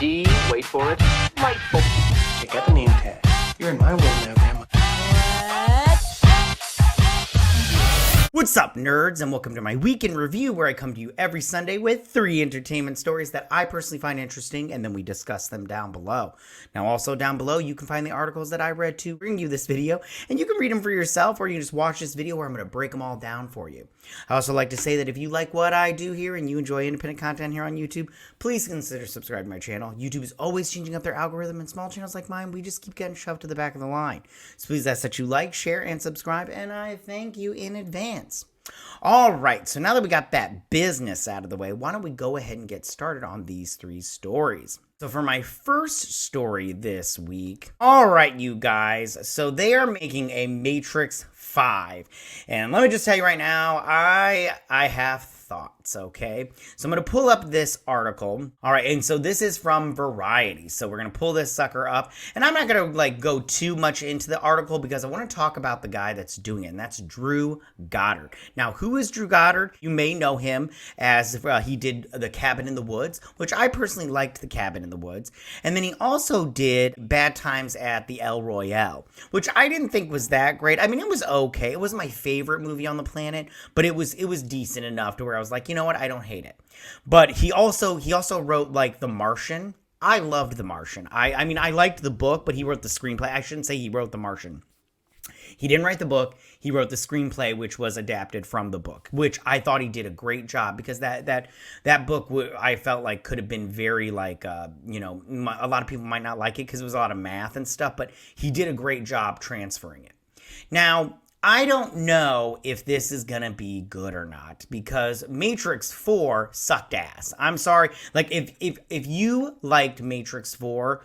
D, wait for it, delightful. Check out the name tag. You're in my world now, Grandma. What's up, nerds, and welcome to my week in review, where I come to you every Sunday with 3 entertainment stories that I personally find interesting, and then we discuss them down below. Now, also down below, you can find the articles that I read to bring you this video, and you can read them for yourself, or you can just watch this video where I'm going to break them all down for you. I also like to say that if you like what I do here and you enjoy independent content here on YouTube, please consider subscribing to my channel. YouTube is always changing up their algorithm, and small channels like mine, we just keep getting shoved to the back of the line. So please ask that you like, share, and subscribe, and I thank you in advance. All right, so now that we got that business out of the way, why don't we go ahead and get started on these 3 stories. So for my first story this week, all right, you guys, so they are making a Matrix 5. And let me just tell you right now, I have thoughts, okay? So I'm going to pull up this article. All right, and so this is from Variety. So we're going to pull this sucker up, and I'm not going to go too much into the article because I want to talk about the guy that's doing it, and that's Drew Goddard. Now, who is Drew Goddard? You may know him as he did The Cabin in the Woods, which I personally liked The Cabin in the Woods. And then he also did Bad Times at the El Royale, which I didn't think was that great. I mean, it was okay. It wasn't my favorite movie on the planet, but it was decent enough to where I was like, you know what, I don't hate it. But he also wrote like The Martian. I loved The Martian. I mean, I liked the book, but he wrote the screenplay. I shouldn't say he wrote The Martian. He didn't write the book. He wrote the screenplay, which was adapted from the book, which I thought he did a great job, because that book I felt like could have been very like, you know, a lot of people might not like it because it was a lot of math and stuff, but he did a great job transferring it. Now, I don't know if this is going to be good or not, because Matrix 4 sucked ass. I'm sorry. Like, if you liked Matrix 4,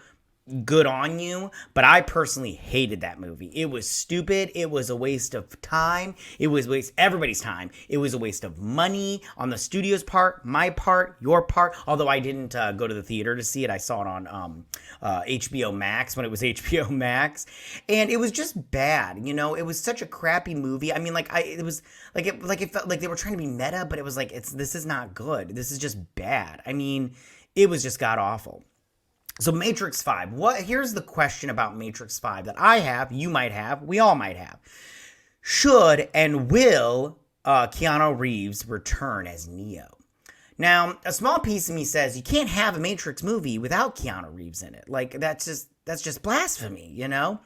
good on you, but I personally hated that movie. It was stupid. It was a waste of time. It was everybody's time. It was a waste of money on the studio's part, my part, your part. Although I didn't go to the theater to see it. I saw it on HBO Max when it was HBO Max, and it was just bad. You know, it was such a crappy movie. I mean, it felt like they were trying to be meta, but it was like, this is not good. This is just bad. I mean, it was just god awful. So Matrix 5, here's the question about Matrix 5 that I have, you might have, we all might have. Should and will Keanu Reeves return as Neo? Now, a small piece of me says you can't have a Matrix movie without Keanu Reeves in it. Like, that's just blasphemy, you know?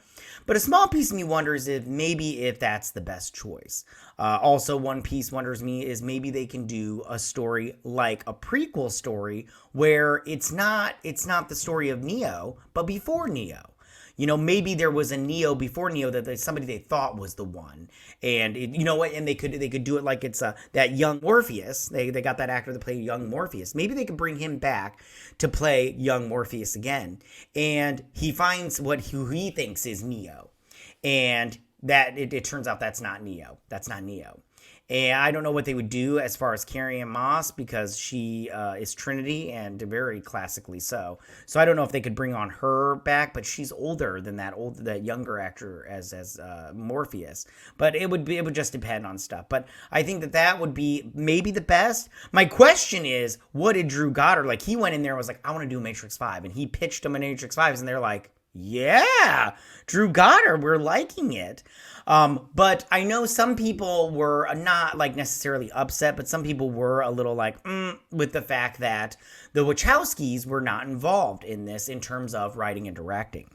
But a small piece of me wonders if that's the best choice. Also, one piece wonders me is maybe they can do a story like a prequel story where it's not the story of Neo, but before Neo. You know, maybe there was a Neo before Neo that somebody they thought was the one, and you know what? And they could do it like it's that young Morpheus. They got that actor to play young Morpheus. Maybe they could bring him back to play young Morpheus again, and he finds who he thinks is Neo, and that it turns out that's not Neo. That's not Neo. And I don't know what they would do as far as Carrie-Anne Moss, because she is Trinity, and very classically so. So I don't know if they could bring on her back, but she's older than that younger actor as Morpheus. But it would just depend on stuff. But I think that would be maybe the best. My question is, what did Drew Goddard like? He went in there and was like, I want to do Matrix 5, and he pitched them a Matrix 5, and they're like, yeah, Drew Goddard, we're liking it. But I know some people were not like necessarily upset, but some people were a little like, with the fact that the Wachowskis were not involved in this in terms of writing and directing.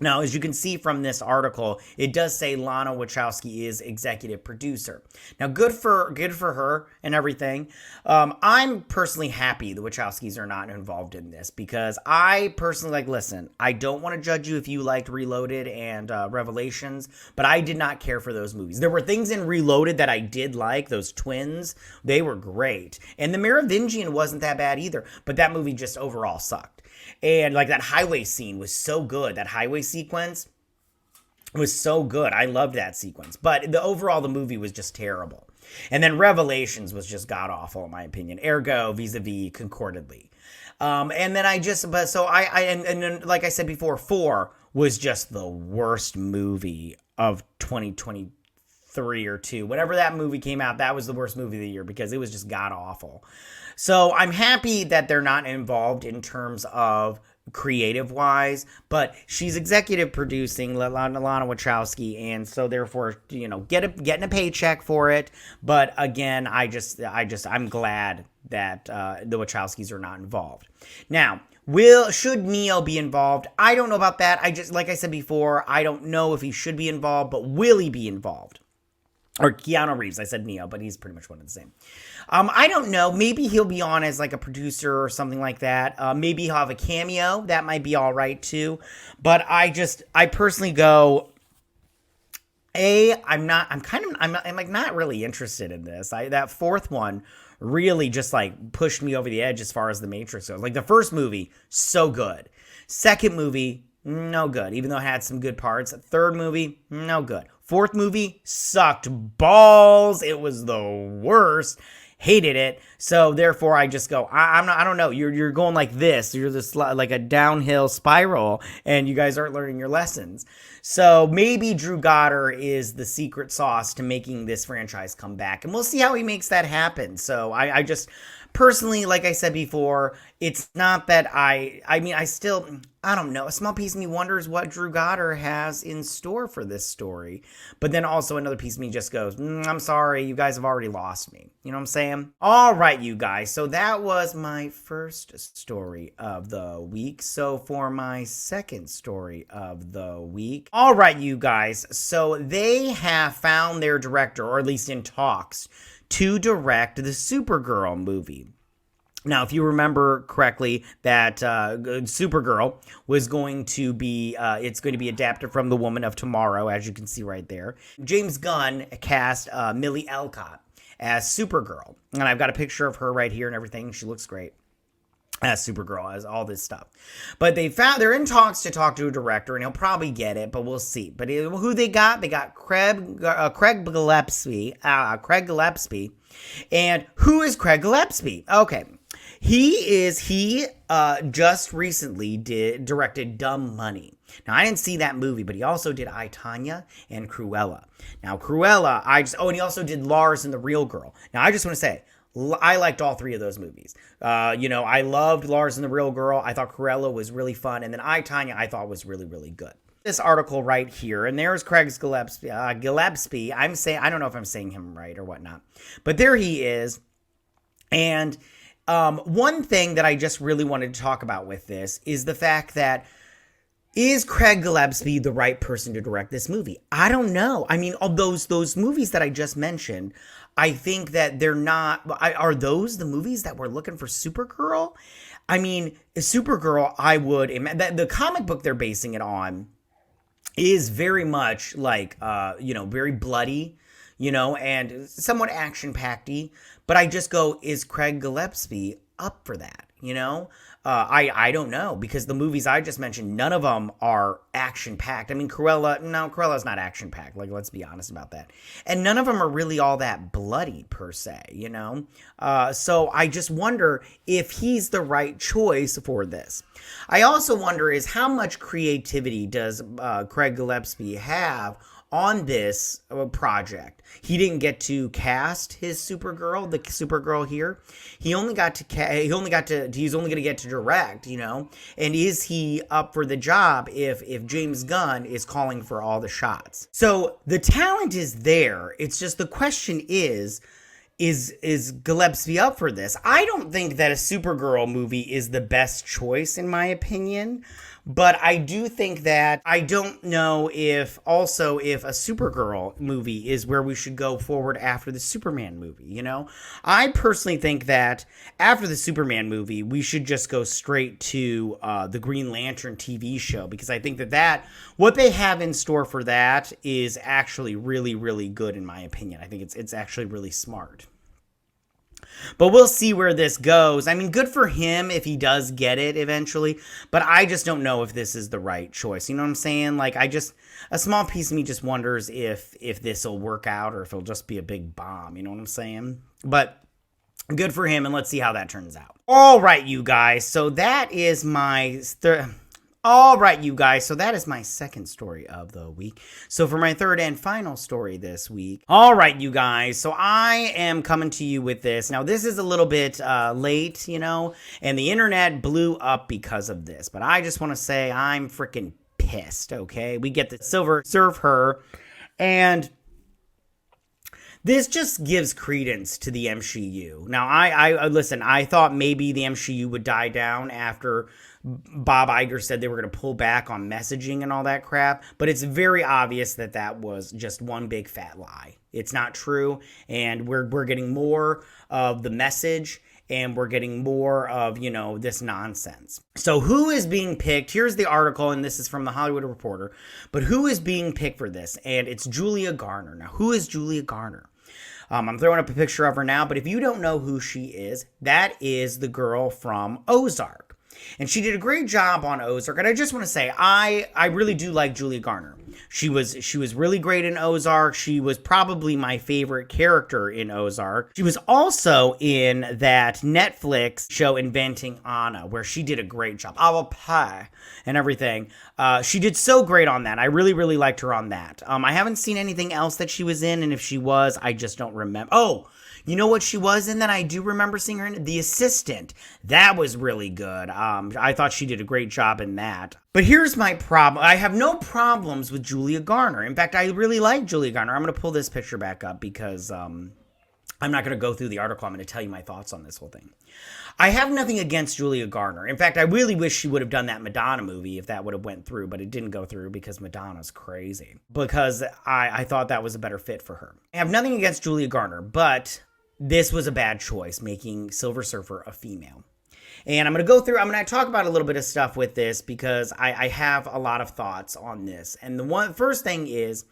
Now, as you can see from this article, it does say Lana Wachowski is executive producer. Now, good for her and everything. I'm personally happy the Wachowskis are not involved in this, because I personally listen, I don't want to judge you if you liked Reloaded and Revelations, but I did not care for those movies. There were things in Reloaded that I did like, those twins, they were great. And the Merovingian wasn't that bad either, but that movie just overall sucked. And like that highway scene was so good. That highway sequence was so good. I loved that sequence. But the movie was just terrible. And then Revelations was just god awful in my opinion. Ergo, vis-a-vis, concordedly. And then then like I said before, 4 was just the worst movie of 2023 3 or 2. Whenever that movie came out, that was the worst movie of the year because it was just god awful. So I'm happy that they're not involved in terms of creative wise, but she's executive producing, Lana Wachowski, and so therefore, you know, getting a paycheck for it. But again, I'm glad that the Wachowskis are not involved. Now, should Neo be involved? I don't know about that. Like I said before, I don't know if he should be involved, but will he be involved? Or Keanu Reeves. I said Neo, but he's pretty much one and the same. I don't know. Maybe he'll be on as like a producer or something like that. Maybe he'll have a cameo. That might be all right too. But I personally go, I'm like not really interested in this. That fourth one really just like pushed me over the edge as far as The Matrix goes. Like the first movie, so good. Second movie, no good, even though it had some good parts. Third movie, no good. Fourth movie, sucked balls. It was the worst. Hated it. So therefore, I just go, I don't know. You're going like this. You're this like a downhill spiral, and you guys aren't learning your lessons. So maybe Drew Goddard is the secret sauce to making this franchise come back, and we'll see how he makes that happen. So I just personally, like I said before, it's not that I don't know. A small piece of me wonders what Drew Goddard has in store for this story. But then also another piece of me just goes, I'm sorry, you guys have already lost me. You know what I'm saying? All right, you guys. So that was my first story of the week. So for my second story of the week. All right, you guys. So they have found their director, or at least in talks, to direct the Supergirl movie. Now, if you remember correctly, that Supergirl was going to be, it's going to be adapted from The Woman of Tomorrow, as you can see right there. James Gunn cast Millie Alcott as Supergirl. And I've got a picture of her right here and everything. She looks great as Supergirl, as all this stuff. But they're in talks to talk to a director, and he'll probably get it, but we'll see. But who they got? They got Craig Gillespie. Craig Gillespie. And who is Craig Gillespie? Okay. He just recently directed Dumb Money. Now, I didn't see that movie, but he also did I, Tonya and Cruella. Now, Cruella, and he also did Lars and the Real Girl. Now, I just want to say, I liked all three of those movies. I loved Lars and the Real Girl. I thought Cruella was really fun. And then I, Tonya, I thought was really, really good. This article right here, and there's Craig Gillespie. I don't know if I'm saying him right or whatnot, but there he is. And one thing that I just really wanted to talk about with this is the fact that, is Craig Gillespie the right person to direct this movie? I don't know. I mean, of those movies that I just mentioned, I think that they're not. Are those the movies that we're looking for Supergirl? I mean, Supergirl, I would imagine the comic book they're basing it on is very much like, very bloody, and somewhat action-packed-y. But I just go, is Craig Gillespie up for that? I don't know, because the movies I just mentioned, none of them are action-packed. I mean, Cruella's not action-packed. Like, let's be honest about that. And none of them are really all that bloody, per se, So I just wonder if he's the right choice for this. I also wonder is how much creativity does Craig Gillespie have on this project. He didn't get to cast his Supergirl, the Supergirl here. He's only going to get to direct, And is he up for the job if James Gunn is calling for all the shots? So the talent is there. It's just the question is Gillespie up for this? I don't think that a Supergirl movie is the best choice, in my opinion. But I do think that I don't know if a Supergirl movie is where we should go forward after the Superman movie, I personally think that after the Superman movie, we should just go straight to the Green Lantern TV show, because I think that what they have in store for that is actually really, really good, in my opinion. I think it's actually really smart. But we'll see where this goes. I mean, good for him if he does get it eventually. But I just don't know if this is the right choice. You know what I'm saying? Like, a small piece of me just wonders if this will work out or if it'll just be a big bomb. You know what I'm saying? But good for him, and let's see how that turns out. All right, you guys. So that is my All right, you guys. So that is my second story of the week. So for my third and final story this week. All right, you guys. So I am coming to you with this. Now, this is a little bit late, and the internet blew up because of this. But I just want to say I'm freaking pissed, okay? We get the Silver Surfer, and this just gives credence to the MCU. Now, I listen, I thought maybe the MCU would die down after Bob Iger said they were going to pull back on messaging and all that crap, but it's very obvious that that was just one big fat lie. It's not true, and we're getting more of the message, and we're getting more of, this nonsense. So who is being picked? Here's the article, and this is from the Hollywood Reporter, but who is being picked for this? And it's Julia Garner. Now, who is Julia Garner? I'm throwing up a picture of her now, but if you don't know who she is, that is the girl from Ozark. And she did a great job on Ozark. And I just want to say, I really do like Julia Garner. She was really great in Ozark. She was probably my favorite character in Ozark. She was also in that Netflix show Inventing Anna, where she did a great job. Apple pie and everything. She did so great on that. I really, really liked her on that. I haven't seen anything else that she was in, and if she was, I just don't remember. Oh, you know what she was in that I do remember seeing her in? The Assistant. That was really good. I thought she did a great job in that. But here's my problem. I have no problems with Julia Garner. In fact, I really like Julia Garner. I'm going to pull this picture back up because I'm not going to go through the article. I'm going to tell you my thoughts on this whole thing. I have nothing against Julia Garner. In fact, I really wish she would have done that Madonna movie if that would have went through, but it didn't go through because Madonna's crazy. Because I thought that was a better fit for her. I have nothing against Julia Garner, but this was a bad choice, making Silver Surfer a female. And I'm going to talk about a little bit of stuff with this because I have a lot of thoughts on this. And the first thing is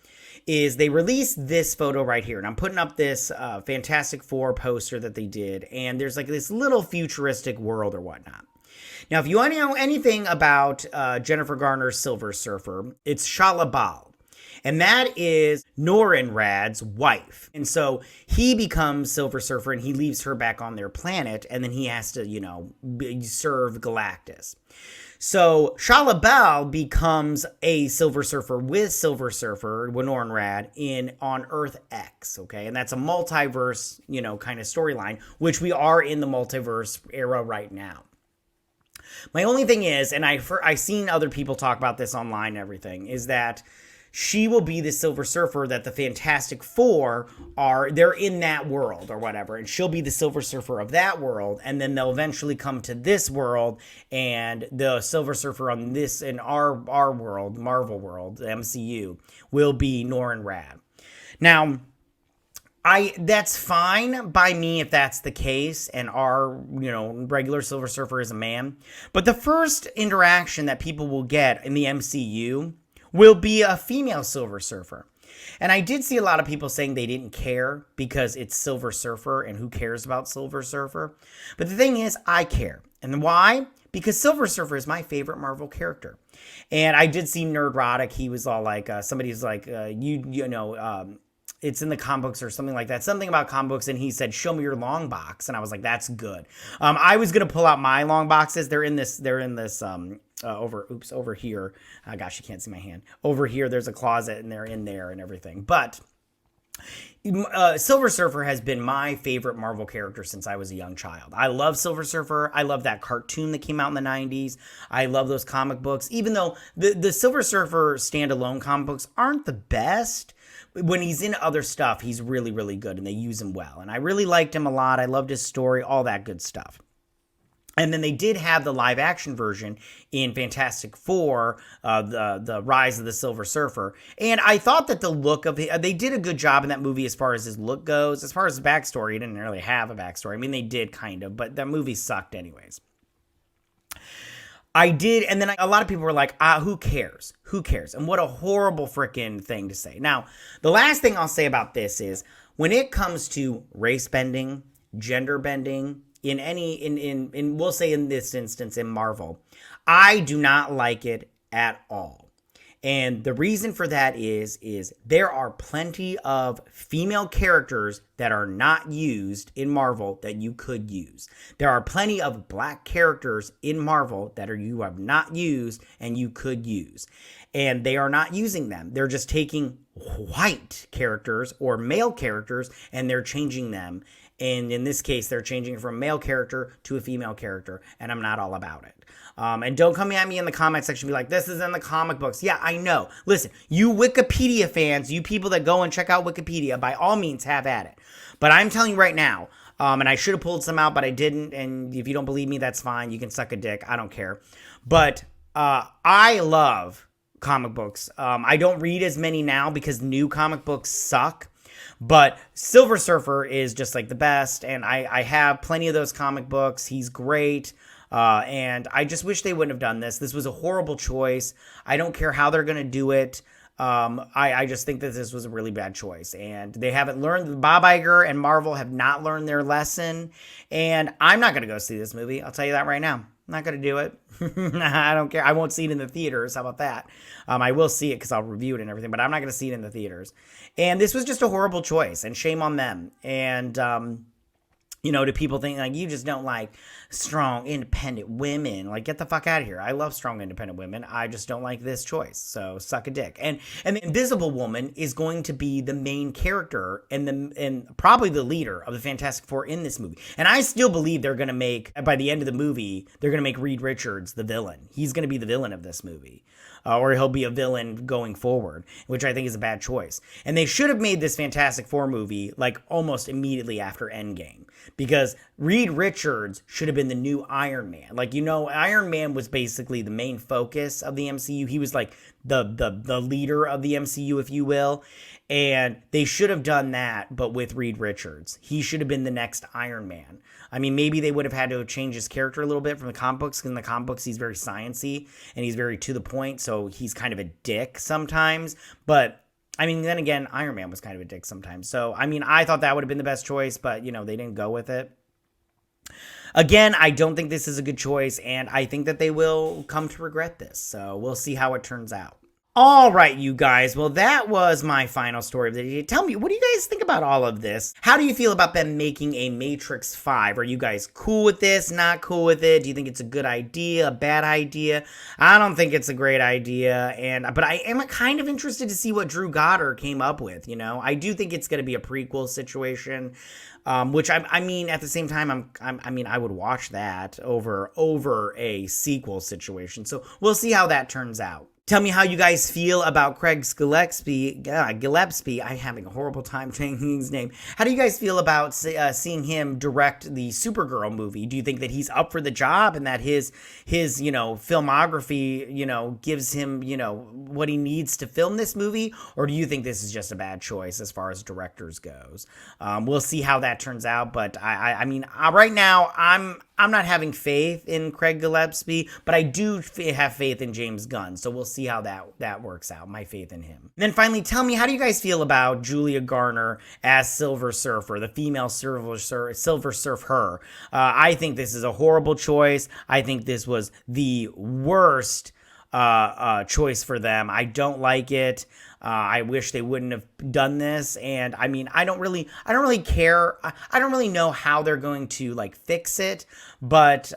they released this photo right here. And I'm putting up this Fantastic Four poster that they did. And there's like this little futuristic world or whatnot. Now, if you want to know anything about Jennifer Garner's Silver Surfer, it's Shalabal. And that is Norinrad's wife. And so he becomes Silver Surfer and he leaves her back on their planet. And then he has to, serve Galactus. So Shalabal becomes a Silver Surfer with Silver Surfer, Norinrad, on Earth X. Okay. And that's a multiverse, kind of storyline, which we are in the multiverse era right now. My only thing is, and I've seen other people talk about this online and everything, is that she will be the Silver Surfer that the Fantastic Four they're in that world or whatever, and she'll be the Silver Surfer of that world, and then they'll eventually come to this world, and the Silver Surfer on this, in our world, Marvel world, the MCU, will be Norinrad. Now, that's fine by me if that's the case, and our, regular Silver Surfer is a man, but the first interaction that people will get in the MCU will be a female Silver Surfer. And I did see a lot of people saying they didn't care because it's Silver Surfer and who cares about Silver Surfer. But the thing is, I care. And why? Because Silver Surfer is my favorite Marvel character. And I did see Nerdrotic. He was all like, somebody's like, it's in the comic books or something like that. Something about comic books. And he said, show me your long box. And I was like, that's good. I was going to pull out my long boxes. They're in this, over here. Gosh, you can't see my hand. Over here, there's a closet and they're in there and everything. But Silver Surfer has been my favorite Marvel character since I was a young child. I love Silver Surfer. I love that cartoon that came out in the 90s. I love those comic books. Even though the Silver Surfer standalone comic books aren't the best, when he's in other stuff, he's really, really good, and they use him well. And I really liked him a lot. I loved his story, all that good stuff. And then they did have the live action version in Fantastic Four, the Rise of the Silver Surfer. And I thought that the look of it, they did a good job in that movie as far as his look goes. As far as his backstory, he didn't really have a backstory. I mean, they did kind of, but that movie sucked anyways. I did, and then a lot of people were like, who cares? Who cares? And what a horrible freaking thing to say. Now, the last thing I'll say about this is, when it comes to race bending, gender bending, we'll say in this instance in Marvel, I do not like it at all. And the reason for that is there are plenty of female characters that are not used in Marvel that you could use. There are plenty of black characters in Marvel that you have not used and you could use. And they are not using them. They're just taking white characters or male characters and they're changing them. And in this case, they're changing from a male character to a female character, and I'm not all about it. And don't come at me in the comment section and be like, this is in the comic books. Yeah, I know. Listen, you Wikipedia fans, you people that go and check out Wikipedia, by all means, have at it. But I'm telling you right now, and I should have pulled some out, but I didn't. And if you don't believe me, that's fine. You can suck a dick. I don't care. But I love comic books. I don't read as many now because new comic books suck. But Silver Surfer is just like the best, and I have plenty of those comic books. He's great, and I just wish they wouldn't have done this. This was a horrible choice. I don't care how they're going to do it. I just think that this was a really bad choice, and they haven't learned. Bob Iger and Marvel have not learned their lesson, and I'm not going to go see this movie. I'll tell you that right now. I'm not going to do it. I don't care. I won't see it in the theaters. How about that? I will see it because I'll review it and everything, but I'm not going to see it in the theaters. And this was just a horrible choice, and shame on them. And, do people think, like, you just don't like strong, independent women. Like, get the fuck out of here. I love strong, independent women. I just don't like this choice. So, suck a dick. And the Invisible Woman is going to be the main character and probably the leader of the Fantastic Four in this movie. And I still believe they're going to make, by the end of the movie, they're going to make Reed Richards the villain. He's going to be the villain of this movie. Or he'll be a villain going forward, which I think is a bad choice. And they should have made this Fantastic Four movie like almost immediately after Endgame, because Reed Richards should have been the new Iron Man. Like, Iron Man was basically the main focus of the MCU. He was like the leader of the MCU, if you will. And they should have done that, but with Reed Richards. He should have been the next Iron Man. I mean, maybe they would have had to change his character a little bit from the comic books, because in the comic books, he's very sciencey, and he's very to the point, so he's kind of a dick sometimes. But, I mean, then again, Iron Man was kind of a dick sometimes. So, I mean, I thought that would have been the best choice, but, they didn't go with it. Again, I don't think this is a good choice, and I think that they will come to regret this. So, we'll see how it turns out. All right, you guys. Well, that was my final story of the day. Tell me, what do you guys think about all of this? How do you feel about them making a Matrix 5? Are you guys cool with this? Not cool with it? Do you think it's a good idea? A bad idea? I don't think it's a great idea. But I am kind of interested to see what Drew Goddard came up with. I do think it's going to be a prequel situation. Which I mean, at the same time, I would watch that over a sequel situation. So we'll see how that turns out. Tell me how you guys feel about Craig Gillespie. I'm having a horrible time saying his name. How do you guys feel about seeing him direct the Supergirl movie? Do you think that he's up for the job and that his filmography, gives him, what he needs to film this movie? Or do you think this is just a bad choice as far as directors goes? We'll see how that turns out. But I mean, right now, I'm not having faith in Craig Gillespie, but I do have faith in James Gunn. So we'll see how that works out, my faith in him. And then finally, tell me, how do you guys feel about Julia Garner as Silver Surfer, the female Silver Surfer? I think this is a horrible choice. I think this was the worst choice for them. I don't like it. I wish they wouldn't have done this. And I mean, I don't really care. I don't really know how they're going to fix it, but,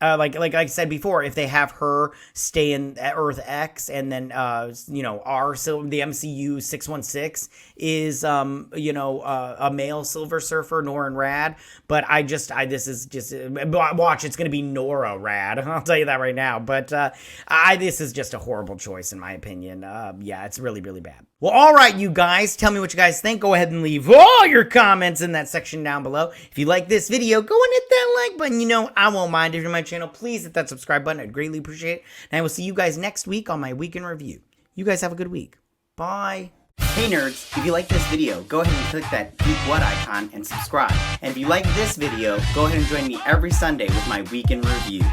like I said before, if they have her stay in Earth X, and then the MCU 616 is a male Silver Surfer, Nora Rad. But this is just watch. It's gonna be Nora Rad. I'll tell you that right now. But this is just a horrible choice in my opinion. Yeah, it's really, really bad. Well, all right, you guys, tell me what you guys think. Go ahead and leave all your comments in that section down below. If you like this video, go and hit that like button. I won't mind. If you're my channel, please hit that subscribe button. I'd greatly appreciate it. And I will see you guys next week on my week in review. You guys have a good week. Bye. Hey nerds, if you like this video, go ahead and click that Geek What icon and subscribe. And if you like this video, go ahead and join me every Sunday with my week in review.